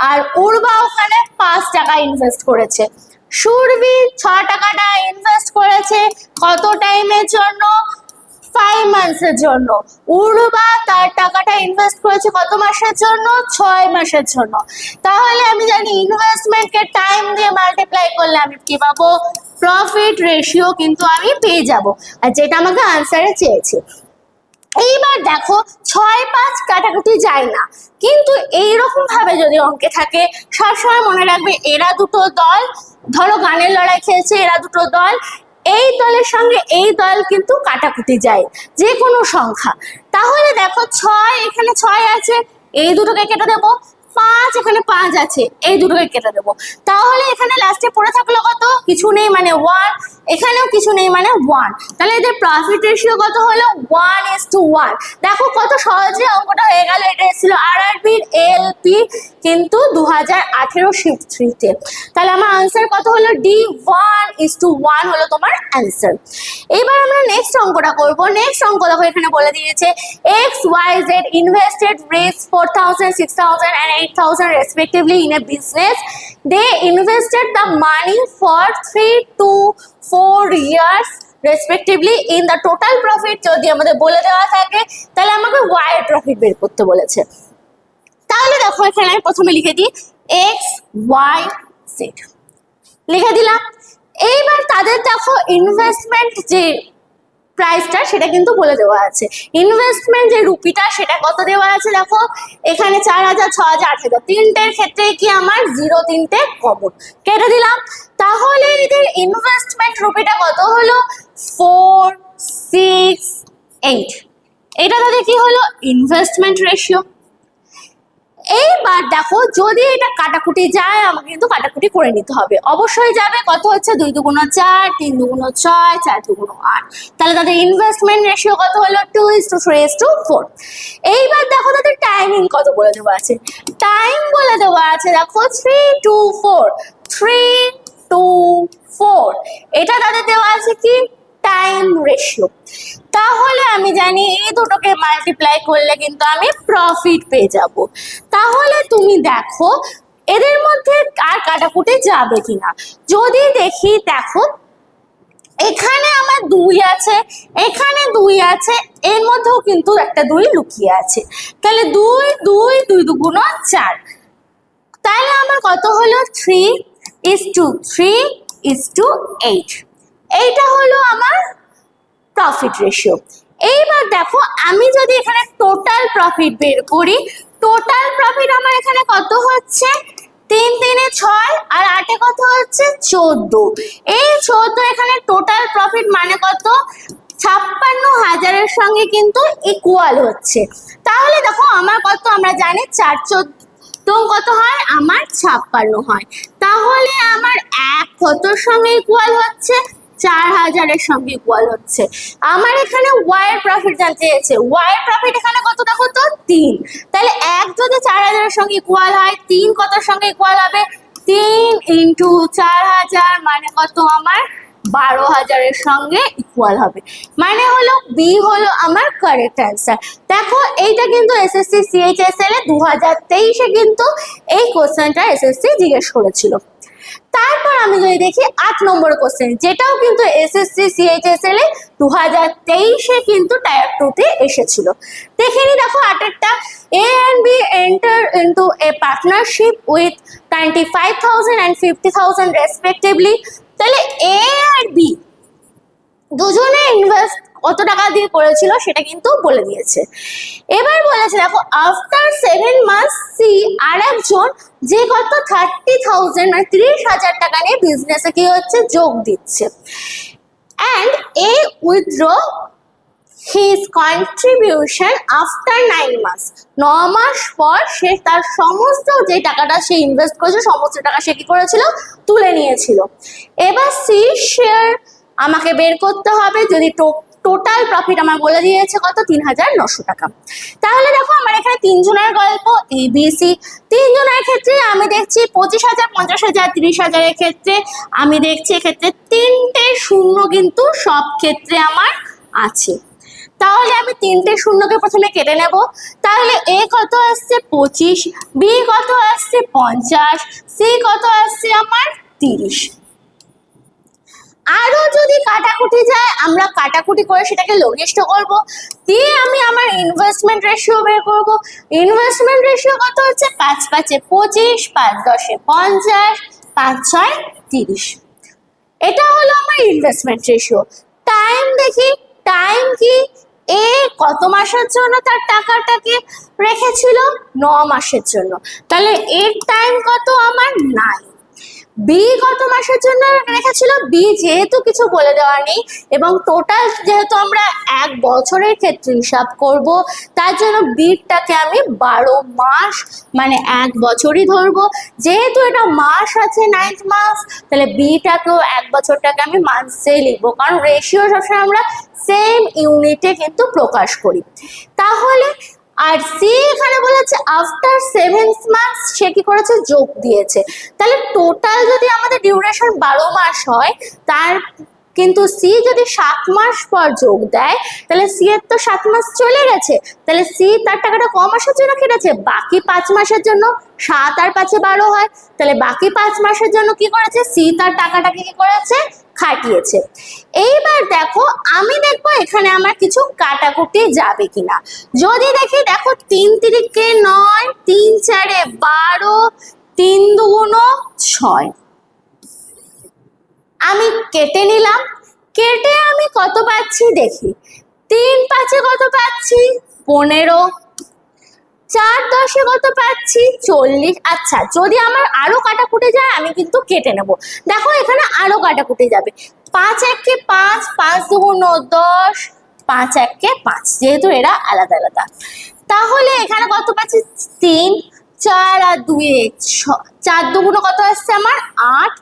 আর উর্বা ওখানে 5 টাকা ইনভেস্ট করেছে। সুরভি 6 টাকাটা ইনভেস্ট করেছে কত টাইমের জন্য, 5 মান্থসের জন্য। উর্বা তার টাকাটা ইনভেস্ট করেছে কত মাসের জন্য, 6 মাসের জন্য। তাহলে আমি জানি ইনভেস্টমেন্টকে টাইম দিয়ে মাল্টিপ্লাই করলে আমি কি পাবো, প্রফিট রেশিও কিন্তু আমি পেয়ে যাব, আর যেটা আমাকে আনসারে চেয়েছে। এইবার দেখো 6 5 কাটাকুটি যায় না, কিন্তু এইরকম ভাবে যদি অঙ্কে থাকে সবসময় মনে রাখবে এরা দুটো দল, ধরো গানের লড়াই খেলছে, এরা দুটো দল, এই দলের সঙ্গে এই দল কিন্তু কাটাকুটি যায় যে কোনো সংখ্যা। তাহলে দেখো 6 এখানে 6 আছে, এই দুটোকে কেটে দেবো। 5 এখানে 5 আছে, এই দুটোকে কেটে দেবো। তাহলে এখানে লাস্টে পড়ে থাকলো কত, কিছু নেই মানে 1, এখানেও কিছু নেই মানে 1। তাহলে এদের প্রফিট রেশিও কত হলো, 1:1। দেখো কত সহজে অঙ্কটা হয়ে গেল। এটা এসেছিল আরআরবির এলপি কিন্তু 2018 শিফট 3 তে। তাহলে আমার আনসার কত হলো, ডি 1:1 হলো তোমার আনসার। এবার আমরা নেক্সট অঙ্কটা করব। নেক্সট অঙ্ক দেখো এখানে বলে দিয়েছে XYZ invested raised 4000 6000 and 8000 respectively in a business. They invested the money for 3 to 4 years respectively in the total profit যদি আমাদের বলে দেওয়া থাকে তাহলে আমাকে y এর প্রফিট বের করতে বলেছে। তাহলে দেখো এখানে আমি প্রথমে লিখে দিই XYZ লিখে দিলাম। এইবার তাদের দেখো ইনভেস্টমেন্ট যে প্রাইসটা সেটা কিন্তু বলে দেওয়া আছে। ইনভেস্টমেন্ট যে রুপিটা সেটা কত দেওয়া আছে, দেখো এখানে 4000 6000 8000 তিনটের ক্ষেত্রে কি আমার 0 3টে কমন, কেটে দিলাম। তাহলে এদের ইনভেস্টমেন্ট রুপিটা কত হলো, 4 6 8। এটা তাদের কি হলো, ইনভেস্টমেন্ট রেশিও। এইবার দেখো যদি এটা কাটাকুটি যায় আমাকে কিন্তু কাটাকুটি করে নিতে হবে, অবশ্যই যাবে। কত হচ্ছে, 2 দুগুণ 4 3 দুগুণ 6 4 দুগুণ 8। তাহলে তাদের ইনভেস্টমেন্ট রেশিও কত হলো, 2:3:4। এইবার দেখো তাদের টাইমিং কত বলে দেওয়া আছে। টাইম বলে দেওয়া আছে দেখো 3 to 4 3 to 4। এটা তাদের দেওয়া আছে কি, টাইম রেশিও। তাহলে আমি জানি এই দুটোকে মাল্টিপ্লাই করলে কিন্তু আমি প্রফিট পেয়ে যাব। তাহলে তুমি দেখো এদের মধ্যে আর কাটাকুটি যাবে কিনা। যদি দেখি, দেখো এখানে আমার 2 আছে, এখানে 2 আছে, এর মধ্যেও কিন্তু একটা 2 লুকিয়ে আছে। তাহলে 2 2 2 দুগুণ 4। তাহলে আমার কত হলো, 3:3:8। এইটা হলো আমার প্রফিট রেশিও। এইবার দেখো আমি যদি এখানে টোটাল প্রফিট বের করি, টোটাল প্রফিট আমার এখানে কত হচ্ছে, 3 3 6 আর 8 কত হচ্ছে 14। এই 14 এখানে টোটাল প্রফিট মানে কত, 56,000 এর সঙ্গে কিন্তু ইকুয়াল হচ্ছে। তাহলে দেখো আমার কত, আমরা জানি 4 14 কত হয়, আমার 56 হয়। তাহলে আমার 1 কতর সঙ্গে ইকুয়াল হচ্ছে, 4000 এর সঙ্গে ইকুয়াল হচ্ছে। আমার এখানে y এর প্রফিট জানতে চেয়েছে, y এর প্রফিট এখানে কত দেখো তো 3। তাহলে 1 যদি 4000 এর সঙ্গে ইকুয়াল হয়, 3 কতর সঙ্গে ইকুয়াল হবে, 3 × 4000 মানে কত আমার 12000 এর সঙ্গে ইকুয়াল হবে। মানে হলো বি হলো আমার কারেক্ট অ্যান্সার। দেখো এইটা কিন্তু এসএসসি সিএইচএসএল এ 2023 এ কিন্তু এই কোশ্চেনটা এসএসসি জিজ্ঞেস করেছিল। তারপর আমি যদি দেখি 8 নম্বর কোশ্চেন, যেটাও কিন্তু এসএসসি সিএইচএসএল এ 2023-এ কিন্তু টায়ার 2-তে এসেছিল। দেখে নি, দেখো 8-এরটা, A and B enter into a partnership with 25,000 and 50,000 respectively। তাহলে A আর B দুজনে ইনভেস্ট কত টাকা দিয়ে করেছিল সেটা কিন্তু বলে দিয়েছে। এবার বলেছে দেখো, আফটার 7 মান্থস সি আর একজন যে কত 30,000 মানে 30,000 টাকা নিয়ে বিজনেসে কি হচ্ছে যোগ দিচ্ছে, and a withdraw his contribution after 9 months. 9 মাস পর সে তার সমস্ত যে টাকাটা সে ইনভেস্ট করেছে সমস্ত টাকা সে কি করেছিল তুলে নিয়েছিল। এবার সি শেয়ার আমাকে বের করতে হবে, যদি টোটাল প্রফিট আমার বলে দিয়েছে কত 3,900 টাকা। তাহলে দেখো আমার এখানে 3 জনের গল্প এবিসি, 3 জনের ক্ষেত্রে আমি দেখছি 25,000, 50,000, 30,000 এর ক্ষেত্রে আমি দেখছি এক্ষেত্রে 3টে শূন্য কিন্তু সব ক্ষেত্রে আমার আছে। তাহলে আমি 3টে শূন্যকে প্রথমে কেটে নেব। তাহলে এ কত আসছে 25, বি কত আসছে 50, সি কত আসছে আমার 30। আরো যদি কাটাকুটি যায় আমরা কাটাকুটি করে সেটাকে লঘিষ্ঠ করব, দিয়ে আমি আমার ইনভেস্টমেন্ট রেশিও বের করব। ইনভেস্টমেন্ট রেশিও কত হচ্ছে 5 5 25, 5 10 50, 5 6 30। এটা হলো আমার ইনভেস্টমেন্ট রেশিও। টাইম দেখি, টাইম কি, এ কত মাসের জন্য তার টাকাটাকে রেখেছিল 9 মাসের জন্য, তাহলে এর টাইম কত আমার 9। বি কত মাসের জন্য রেখেছিল, বি যেহেতু কিছু বলে দেওয়া নেই এবং টোটাল যেহেতু আমরা 1 বছরের ক্ষেত্রে হিসাব করব তার জন্য বিটাকে আমি 12 মাস মানে 1 বছরই ধরবো। যেহেতু এটা মাস আছে 9th মাস, তাহলে বিটাকেও 1 বছরটাকে আমি মান্থসে লিখবো, কারণ রেশিও সবসময় আমরা সেম ইউনিটে কিন্তু প্রকাশ করি। তাহলে আর সি এখানে বলেছে আফটার 7 মান্থস সে কি করেছে যোগ দিয়েছে, তাহলে টোটাল যদি আমাদের ডিউরেশন 12 মাস হয় তার কিন্তু সি যদি 7 মাস পর যোগ দেয় তাহলে সি এর তো 7 মাস চলে গেছে, তাহলে সি তার টাকাটা কম মাসের জন্য কেটেছে, বাকি 5 মাসের জন্য 7 আর 5 12 হয়, তাহলে বাকি 5 মাসের জন্য কি করেছে সি তার টাকাটাকে কি করেছে খাটিয়েছে। এইবার দেখো আমি দেখবো এখানে আমার কিছু কাটাকুটি যাবে কিনা। যদি দেখি দেখো 3 3 9, 3 4 12, 3 2 6 আমি কেটে নিলাম। কেটে আমি কত পাচ্ছি দেখি, 3 5 কত পাচ্ছি 15, 4 10 কত পাচ্ছি 40। আচ্ছা যদি আমার আরো কাটাকুটি যায় আমি কিন্তু কেটে নেব। দেখো এখানে আরো কাটাকুটি যাবে, 5 1 5, 5 2 10, 5 1 5, যেহেতু এরা আলাদা আলাদা। তাহলে এখানে কত পাচ্ছি 3, 4 আর 2 6, 4 2 কত আসছে আমার 8,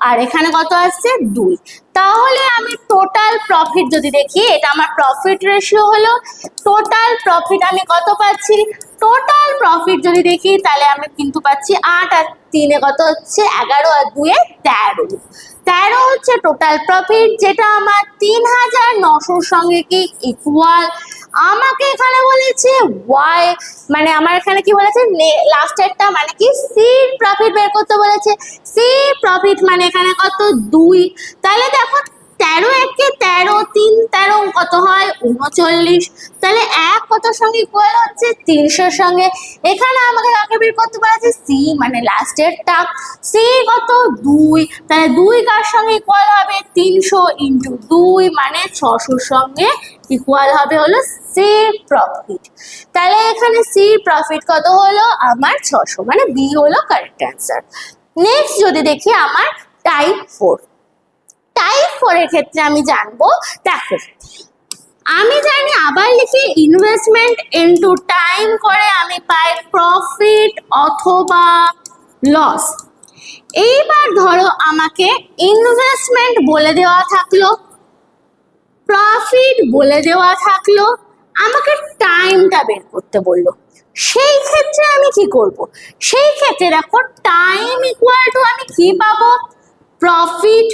আর এখানে কত আসছে 2। তাহলে আমি টোটাল প্রফিট যদি দেখি, এটা আমার প্রফিট রেশিও হলো, টোটাল প্রফিট আমি কত পাচ্ছি, টোটাল প্রফিট যদি দেখি তাহলে আমি কিন্তু পাচ্ছি 8 আর 3 কত হচ্ছে 11 আর 2 13। 13 হচ্ছে টোটাল প্রফিট, যেটা আমার 3,900 সঙ্গে কি ইকুয়াল। আমাকে এখানে বলেছে ওয়াই মানে আমার এখানে কি বলেছে লাস্টেরটা মানে কি সি প্রফিট বের করতে বলেছে। সি প্রফিট মানে এখানে কত 2, তাহলে দেখো 13 1 13, 3 13 কত হয় 39, তাহলে 1 কত সঙ্গে ইকুয়াল হচ্ছে 300 সঙ্গে। এখানে আমাকে কাকে বের করতে বলেছে সি মানে লাস্টেরটা, সি কত 2, তাহলে 2 কার সঙ্গে ইকুয়াল হবে 300 ইন্টু 2 মানে 600 সঙ্গে ইকুয়াল হবে হলো সি প্রফিট। তাহলে এখানে সি প্রফিট কত হলো আমার 600, মানে বি হলো কারেক্ট অ্যান্সার। নেক্সট যদি দেখি আমার টাইপ 4, টাইপ 4 এর ক্ষেত্রে আমি জানবো, দেখো আমি জানি আবার লিখি ইনভেস্টমেন্ট ইনটু টাইম করে আমি পাই প্রফিট অথবা লস। এইবার ধরো আমাকে ইনভেস্টমেন্ট বলে দেওয়া থাকলো, প্রফিট বলে দেওয়া থাকলো, আমাকে টাইমটা বের করতে বললো। সেই ক্ষেত্রে আমি কি করব, সেই ক্ষেত্রে দেখো টাইম ইকুয়াল টু আমি কি পাবো প্রফিট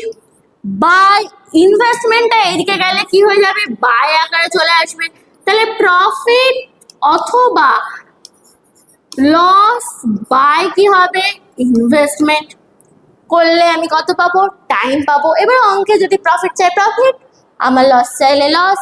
বাই ইনভেস্টমেন্টটা এদিকে গেলে কি হয়ে যাবে বাই আকারে চলে আসবে, তাহলে প্রফিট অথবা লস বাই কি হবে ইনভেস্টমেন্ট। করলে আমি কত পাবো, টাইম পাবো। এবার অঙ্কে যদি প্রফিট চাই প্রফিট, আমার লস চাইলে লস।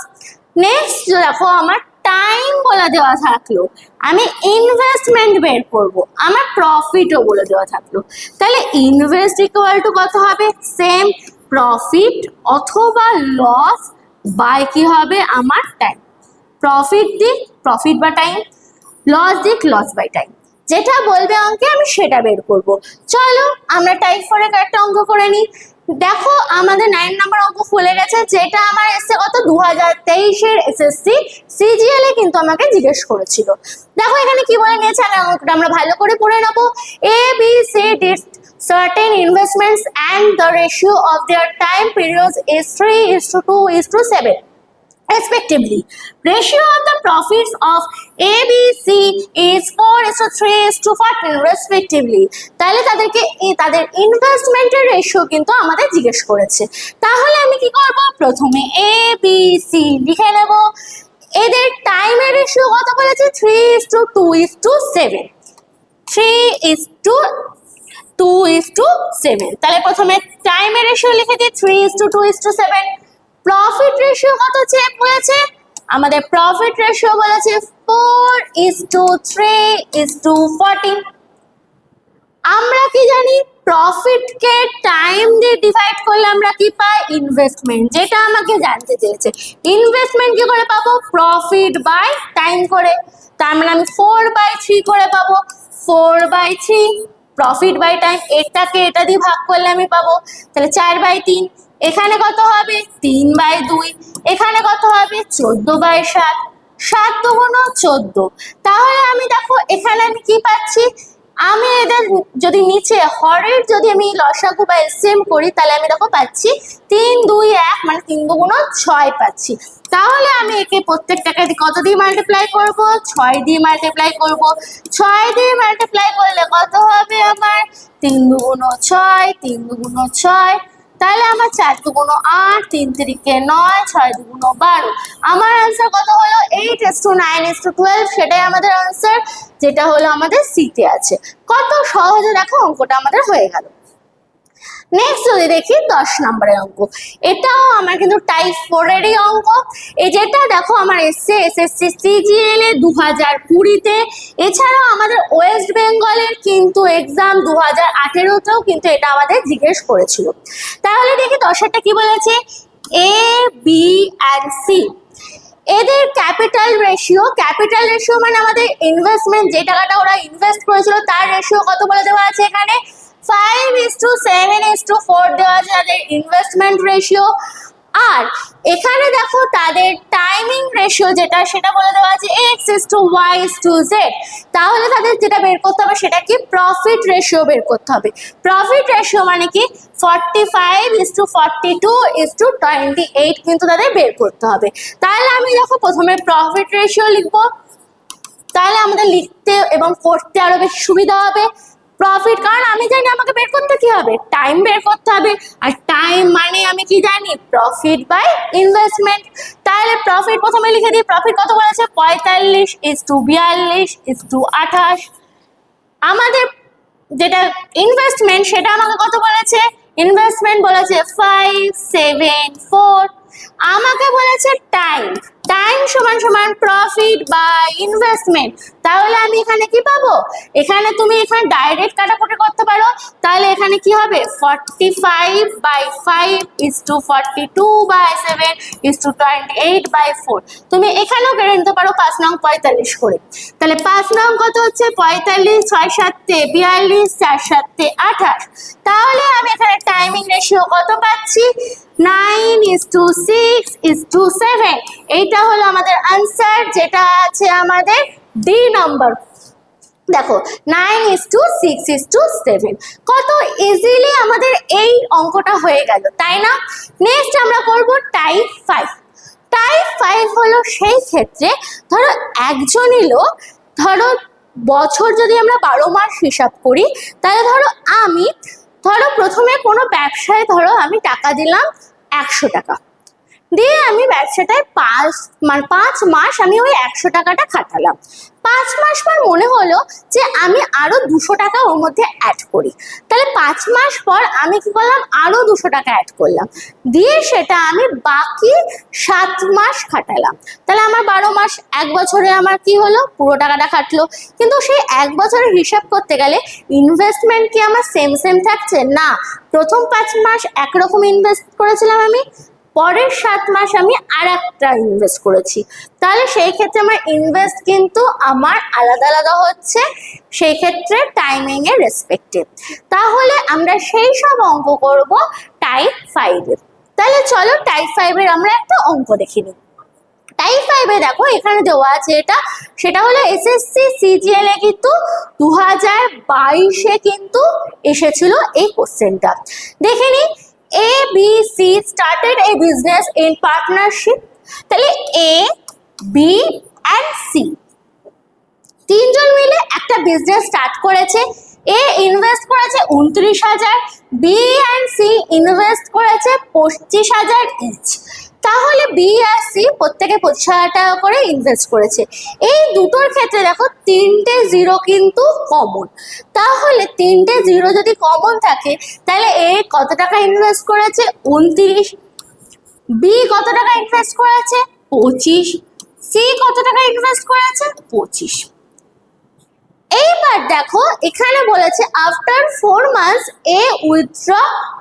নেক্সট দেখো আমার টাইম বলে দেওয়া থাকলো, আমি ইনভেস্টমেন্ট বের করব, আমার প্রফিটও বলে দেওয়া থাকলো। তাহলে ইনভেস্ট ইকুয়াল টু কত হবে, সেম প্রফিট অথবা লস বাই কি হবে আমার টাইম। প্রফিট দিক প্রফিট বা টাইম, লস দিক লস বাই টাইম, যেটা বলবে অঙ্কে আমি সেটা বের করব। চলো আমরা টাইপ 4 এর একটা অঙ্ক করে নিই। দেখো আমাদের 9 নম্বর অঙ্ক খুলে গেছে, যেটা আমার এসে কত 2023 এর এসএসসি সিজিএল এ কিন্তু আমাকে জিজ্ঞেস করেছিল। দেখো এখানে কি বলে নিয়েছে, আমি অঙ্কটা আমরা ভালো করে পড়ে নেবো। A B C D certain investments and the ratio of their time periods is 3:2:7 respectively. Ratio of the profits of ABC is 4:3:14 respectively. তাহলে তাদেরকে তাদের ইনভেস্টমেন্টের রেশিও কিন্তু আমাদের জিজ্ঞেস করেছে। তাহলে আমি কি করব, প্রথমে ABC লিখে নেব। এদের টাইমের রেশিও কত বলেছে, 3:2:7, 3:2:7। তাহলে প্রথমে টাইমের রেশিও লিখে দিই 3:2:7। প্রফিট রেশিও কত চেক বলেছে, আমাদের প্রফিট রেশিও বলেছে 4:3:14। আমরা কি জানি, প্রফিটকে টাইম দিয়ে ডিভাইড করলে আমরা কি পাই, ইনভেস্টমেন্ট, যেটা আমাকে জানতে চেয়েছে। ইনভেস্টমেন্ট কি করে পাবো, প্রফিট বাই টাইম করে। তার মানে আমি 4/3 করে পাবো, 4/3 প্রফিট বাই টাইম। এটাকে এটা দিয়ে ভাগ করলে আমি পাবো, তাহলে 4/3। এখানে কত হবে, 3/2। এখানে কত হবে, 14/7, 7 দুগুণ 14। তাহলে আমি দেখো এখানে আমি কি পাচ্ছি, আমি এদের যদি নিচে হরের যদি আমি লসাগু বা এলসিএম করি, তাহলে আমি দেখো পাচ্ছি 3, 2, 1 মানে 3 দুগুণ 6 পাচ্ছি। তাহলে আমি একে প্রত্যেকটাকে কত দিয়ে মাল্টিপ্লাই করব, 6 দিয়ে মাল্টিপ্লাই করব। 6 দিয়ে মাল্টিপ্লাই করলে কত হবে আমার, 3 দুগুণ 6, 3 দুগুণ 6। তাহলে আমার 4 দুগুণ 8, 3 3 9, 6 দুগুণ 12। আমার আনসার কত হলো, 8:9:12। সেটাই আমাদের আনসার, যেটা হলো আমাদের সিতে আছে। কত সহজে দেখো অঙ্কটা আমাদের হয়ে গেল। নেক্সট যদি দেখি 10 নম্বরের অঙ্ক, এটাও আমার কিন্তু টাইপ 4 এরই অঙ্ক। এই যেটা দেখো আমার এসছে এসএসসি সিজিএল এ 2020-তে, এছাড়াও আমাদের ওয়েস্ট বেঙ্গলের কিন্তু এক্সাম 2018-তেও কিন্তু এটা আমাদের জিজ্ঞেস করেছিল। তাহলে দেখি 10-এরটা কি বলেছে, এ বি অ্যান্ড সি এদের ক্যাপিটাল রেশিও মানে আমাদের ইনভেস্টমেন্ট, যে টাকাটা ওরা ইনভেস্ট করেছিল তার রেশিও কত বলে দেওয়া আছে এখানে, 5:7:4 দেওয়া আছে তাদের ইনভেস্টমেন্ট রেশিও। আর এখানে দেখো তাদের টাইমিং রেশিও যেটা, সেটা বলে দেওয়া আছে x:y:z। তাহলে তাদের যেটা বের করতে হবে সেটা কি, প্রফিট রেশিও বের করতে হবে। প্রফিট রেশিও মানে কি 45:42:28 কিন্তু তাদের বের করতে হবে। তাহলে আমি দেখো প্রথমে প্রফিট রেশিও লিখবো, তাহলে আমাদের লিখতে এবং করতে আরো বেশি সুবিধা হবে। প্রফিট, কারণ আমি জানি আমাকে বের করতে কি হবে, টাইম বের করতে হবে। আর টাইম মানে আমি কি জানি, প্রফিট বাই ইনভেস্টমেন্ট। তাহলে প্রফিট প্রথমে লিখে দিই, প্রফিট কত বলেছে 45:42:28। আমাদের যেটা ইনভেস্টমেন্ট সেটা আমাকে কত বলেছে, ইনভেস্টমেন্ট বলেছে 5:7:4। আমাকে বলেছে টাইম সমান প্রফিট বাই ইনভেস্টমেন্ট। তাহলে আমি এখানে কি পাবো, এখানে তুমি এখানে ডাইরেক্ট কাটাকুটি করতে পারো। তাহলে এখানে কি হবে, 45/5:42/7:28/4। তুমি এখানেও কেটে নিতে পারো 5 নং 45 করে। তাহলে 5 নং কত হচ্ছে 45, 6 7 42, 4 7 28। তাহলে আমি এখানে টাইমিং রেশিও কত পাচ্ছি, 9:6:7। এইটা হলো আমাদের আনসার, যেটা আছে আমাদের ডি নম্বর। দেখো 9:6:7। কত ইজিলি আমাদের এই অঙ্কটা হয়ে গেল, তাই না? নেক্সট আমরা করব টাইপ 5। টাইপ 5 হলো সেই ক্ষেত্রে, ধরো একজনই লোক, ধরো বছর যদি আমরা 12 মাস হিসাব করি, তাহলে ধরো প্রথমে কোনো ব্যবসায় ধরো আমি টাকা দিলাম 100 টাকা। দিয়ে আমি ব্যবসাটায় 5 মাস আমি ওই 100 টাকাটা খাটালাম। 5 মাস পর মনে হলো যে আমি আরো 200 টাকা ওর মধ্যে অ্যাড করি। তাহলে 5 মাস পর আমি কি করলাম, আরো 200 টাকা অ্যাড করলাম, দিয়ে সেটা আমি বাকি 7 মাস খাটালাম। তাহলে আমার 12 মাস, 1 বছরে আমার কি হলো, পুরো টাকাটা খাটলো। কিন্তু সেই 1 বছরের হিসাব করতে গেলে ইনভেস্টমেন্ট কি আমার সেম থাকছে না। প্রথম 5 মাস একরকম ইনভেস্ট করেছিলাম আমি, পরের 7 মাস আমি আর একটা ইনভেস্ট করেছি। তাহলে সেই ক্ষেত্রে আমার ইনভেস্ট কিন্তু আমার আলাদা আলাদা হচ্ছে, সেই ক্ষেত্রে টাইমিং এর রেসপেক্টিভ। তাহলে আমরা সেই সব অঙ্ক করব টাইপ 5 এর। তাহলে চলো টাইপ 5 এর আমরা একটা অঙ্ক দেখে নিই। টাইপ 5 এ দেখো এখানে দেওয়া আছে এটা, সেটা হলো এসএসসি সিজিএল এ কিন্তু 2022-এ কিন্তু এসেছিল এই কোশ্চেনটা। দেখে নিই, A, B, C started a business in partnership. তাহলে A, B and C তিনজন মিলে একটা বিজনেস স্টার্ট করেছে। A ইনভেস্ট করেছে 29,000, B and C ইনভেস্ট করেছে 25,000 ইচ। তাহলে B আর C প্রত্যেকে 25,000 টাকা করে ইনভেস্ট করেছে। এই দুটোর ক্ষেত্রে দেখো 3টে জিরো কিন্তু কমন। তাহলে 3টে জিরো যদি কমন থাকে তাহলে A কত টাকা ইনভেস্ট করেছে, 29, B কত টাকা ইনভেস্ট করেছে, 25, C কত টাকা ইনভেস্ট করেছে, 25। এইবার দেখো এখানে বলেছে আফটার 4 মান্থস এ উইথড্র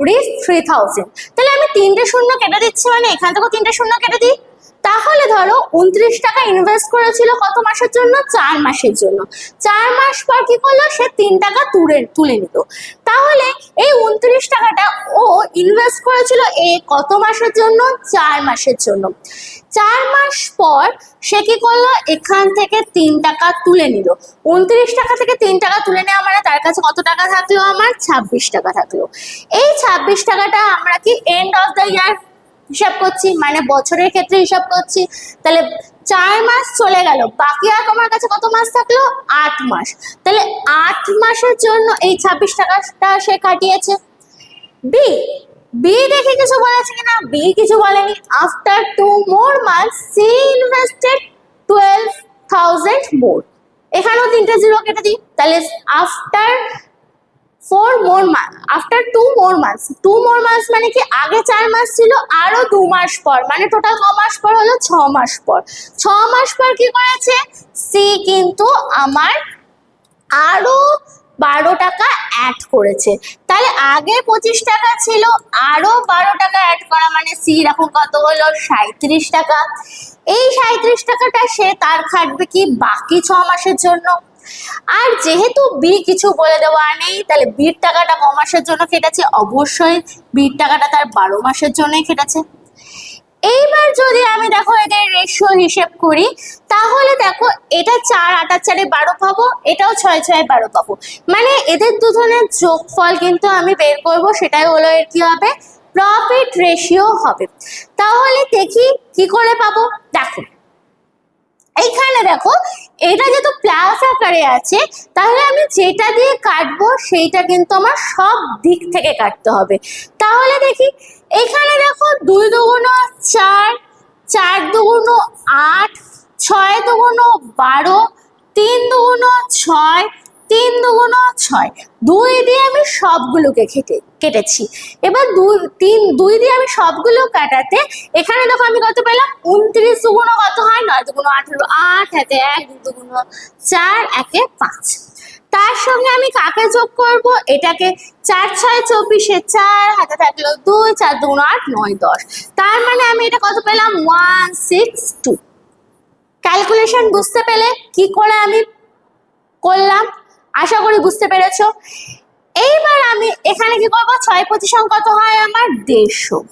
রিচ 3,000। তাহলে আমি 3টে শূন্য কেটে দিচ্ছি, মানে এখান থেকেও 3টে শূন্য কেটে দিই। তাহলে ধরো 29 টাকা ইনভেস্ট করেছিল কত মাসের জন্য, 4 মাসের জন্য। 4 মাস পর কি করলো, সে 3 টাকা তুলে নিল। তাহলে এই 29 টাকাটা ও ইনভেস্ট করেছিল কত মাসের জন্য, 4 মাসের জন্য। 4 মাস পর সে কি করলো, এখান থেকে 3 টাকা তুলে নিল। 29 টাকা থেকে 3 টাকা তুলে নেওয়া মানে তার কাছে কত টাকা থাকলো, আমার 26 টাকা থাকলো। এই 26 টাকাটা আমরা কি এন্ড অফ দ্য ইয়ার হিসাব করছি, মানে বছরের ক্ষেত্রে হিসাব করছি। তাহলে 4 মাস চলে গেল, বাকি আর তোমার কাছে কত মাস থাকলো, 8 মাস। তাহলে 8 মাসের জন্য এই 26 টাকাটা সে কাটিয়েছে। বি দেখে কিছু বলেছে কিনা, বি কিছু বলেনি। After 2 more months C invested 12,000 more. এখানেও 3টে জিরো কেটে দিই। তাহলে after 2 more months, 2 more months মানে কি, আগে 4 মাস ছিল, আরো 2 মাস পর, মানে টোটাল ক মাস পর হলো, 6 মাস পর। 6 মাস পর কি করেছে, সি কিন্তু আমার আরো 12 টাকা অ্যাড করেছে। তাহলে আগে 25 টাকা ছিল, আরো 12 টাকা অ্যাড করা মানে সি এখন কত হলো, 37 টাকা। এই 37 টাকাটা সে তার খাটবে কি বাকি 6 মাসের জন্য। আর যেহেতু বি কিছু বলে দেওয়া নেই, তাহলে বির টাকাটা ক মাসের জন্য কেটেছে, অবশ্যই বির টাকাটা তার 12 মাসের জন্যই কেটেছে। এইবার যদি আমি দেখো এদের রেশিও হিসেব করি, তাহলে দেখো এটা 4 8 আর 4 12 পাবো, এটাও 6 6 12 পাবো, মানে এদের দুজনের যোগফল কিন্তু আমি বের করব, সেটাই হলো এর কি হবে, প্রফিট রেশিও হবে। তাহলে দেখি কি করে পাবো, দেখো এইখানে দেখো এটা যেহেতু প্লাস আকারে আছে, তাহলে আমি যেটা দিয়ে কাটবো সেইটা কিন্তু আমার সব দিক থেকে কাটতে হবে। তাহলে দেখি এখানে দেখো 2 দুগুণ 4, 4 দুগুণ 8, 6 দুগুণ 12, 3 দুগুণ 6, 3 দুগুণ 6, 2 দিয়ে আমি সবগুলোকে কেটেছি। এবার 2 দিয়ে আমি সবগুলো কাটাতে এখানে দেখো আমি কত পেলাম, 29 দুগুণ কত হয়, 9 দুগুণ 18, 8 হাতে 1, 2 দুগুণ 4, 1 5। তার সঙ্গে আমি কাকে যোগ করব, এটাকে 4 6 24, 4 হাতে থাকলো 2, 4 দুগুণ 8, 9 10। তার মানে আমি এটা কত পেলাম, 162। ক্যালকুলেশন বুঝতে পেলে কি করে আমি করলাম, আশা করি বুঝতে পেরেছো। এইবার আমি এখানে কি করবো, 6 25 কত হয় আমার, 150।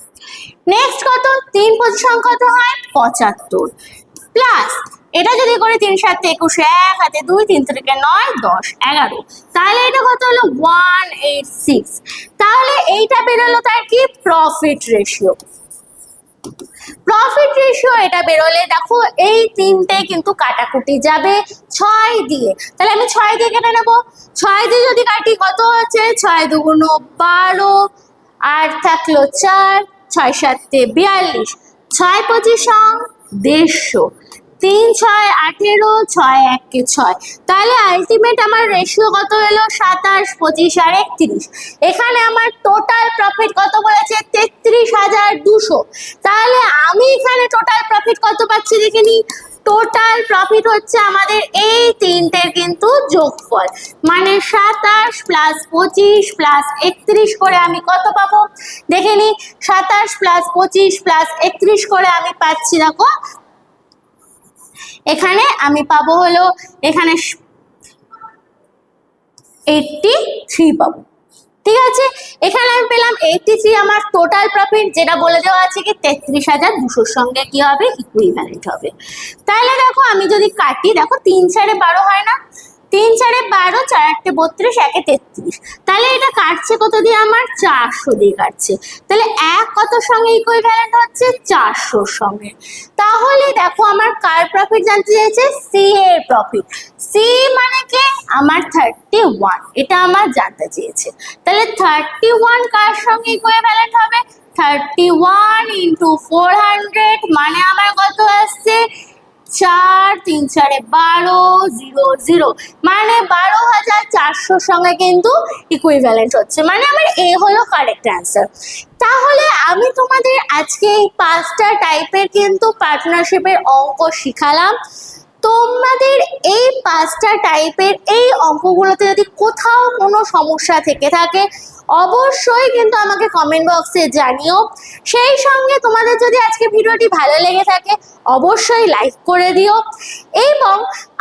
নেক্সট কত, 3 25 কত হয়, 75, প্লাস এটা যদি করে 3 7 21, 1 হাতে 2, 3 থেকে 9 10 11, তাহলে এটা কত হলো, 186। তাহলে এইটা বেরোলো তার কি, প্রফিট রেশিও। প্রফিট রেশিও এটা বেরোলে দেখো এই 3টে কিন্তু কাটাকুটি যাবে 6 দিয়ে। তাহলে আমি 6 দিয়ে কেটে নেবো, 6 দিয়ে যদি কাটি কত হচ্ছে, 6 দুগুণ 12, আর থাকলো 4, 6 7 42, 6 25 150, 3 6 18, 6 1 6। তাহলে আলটিমেট আমার রেশিও কত হলো? 27 25 আর 31। এখানে আমার টোটাল প্রফিট কত বলেছে? 33,200। তাহলে আমি এখানে টোটাল প্রফিট কত পাচ্ছি দেখে নিই। টোটাল প্রফিট হচ্ছে আমাদের এই তিনটের কিন্তু যোগফল, মানে 27 প্লাস 25 প্লাস 31 করে আমি কত পাবো দেখে নিই। 27 প্লাস 25 প্লাস 31 করে আমি পাচ্ছি, দেখো এখানে আমি পাবো হলো এখানে 83 পাবো। ঠিক আছে, এখানে আমি পেলাম 83 আমার টোটাল প্রফিট, যেটা বলে দেওয়া আছে কি 33,200 সঙ্গে কি হবে? ইকুইভ্যালেন্ট হবে। তাহলে দেখো আমি যদি কাটি, দেখো 3 4 12 হয় না? 3 4 12, 4 8 32, 1 33। তাহলে এটা কাটছে কত দিয়ে? আমার 400 দিয়ে কাটছে। তাহলে 1 কত সঙ্গে ইকুইভ্যালেন্ট হচ্ছে? 400 সঙ্গে। তাহলে দেখো আমার কার প্রফিট জানতে চাইছে? সি এর প্রফিট। সি মানে কে? আমার 31, এটা আমার জানতে চেয়েছে। তাহলে 31 কার সঙ্গে ইকুইভ্যালেন্ট হবে? 31 ইন্টু 400, মানে আমার কত আসছে? 4 3 4 12 0 0, মানে 12,400 সঙ্গে কিন্তু ইকুইভ্যালেন্ট হচ্ছে, মানে আমার এ হলো কারেক্ট অ্যান্সার। তাহলে আমি তোমাদের আজকে এই 5টা টাইপের কিন্তু পার্টনারশিপের অঙ্ক শিখালাম। তোমাদের এই 5টা টাইপের এই অঙ্কগুলোতে যদি কোথাও কোনো সমস্যা থেকে থাকে অবশ্যই কিন্তু আমাকে কমেন্ট বক্সে জানিও। সেই সঙ্গে তোমাদের যদি আজকে ভিডিওটি ভালো লেগে থাকে অবশ্যই লাইক করে দিও, এবং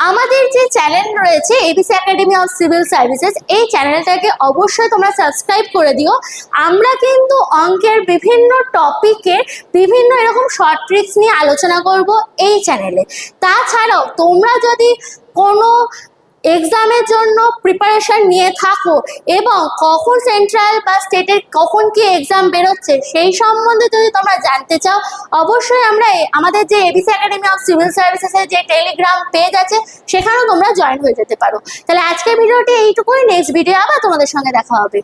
আমাদের যে চ্যানেল রয়েছে ABC academy of civil services, এই চ্যানেলটাকে অবশ্যই তোমরা সাবস্ক্রাইব করে দিও। আমরা কিন্তু অঙ্কের বিভিন্ন টপিকের বিভিন্ন এরকম শর্ট ট্রিক্স নিয়ে আলোচনা করব এই চ্যানেলে। তাছাড়াও তোমরা যদি কোনো এক্সামের জন্য প্রিপারেশন নিয়ে থাকো এবং কখন সেন্ট্রাল বা স্টেটের কখন কি এক্সাম বেরোচ্ছে সেই সম্বন্ধে যদি তোমরা জানতে চাও অবশ্যই আমাদের যে এবিসি একাডেমি অফ সিভিল সার্ভিসেসের যে টেলিগ্রাম পেজ আছে সেখানেও তোমরা জয়েন হয়ে যেতে পারো। তাহলে আজকের ভিডিওটি এইটুকুই, নেক্সট ভিডিও আবার তোমাদের সঙ্গে দেখা হবে।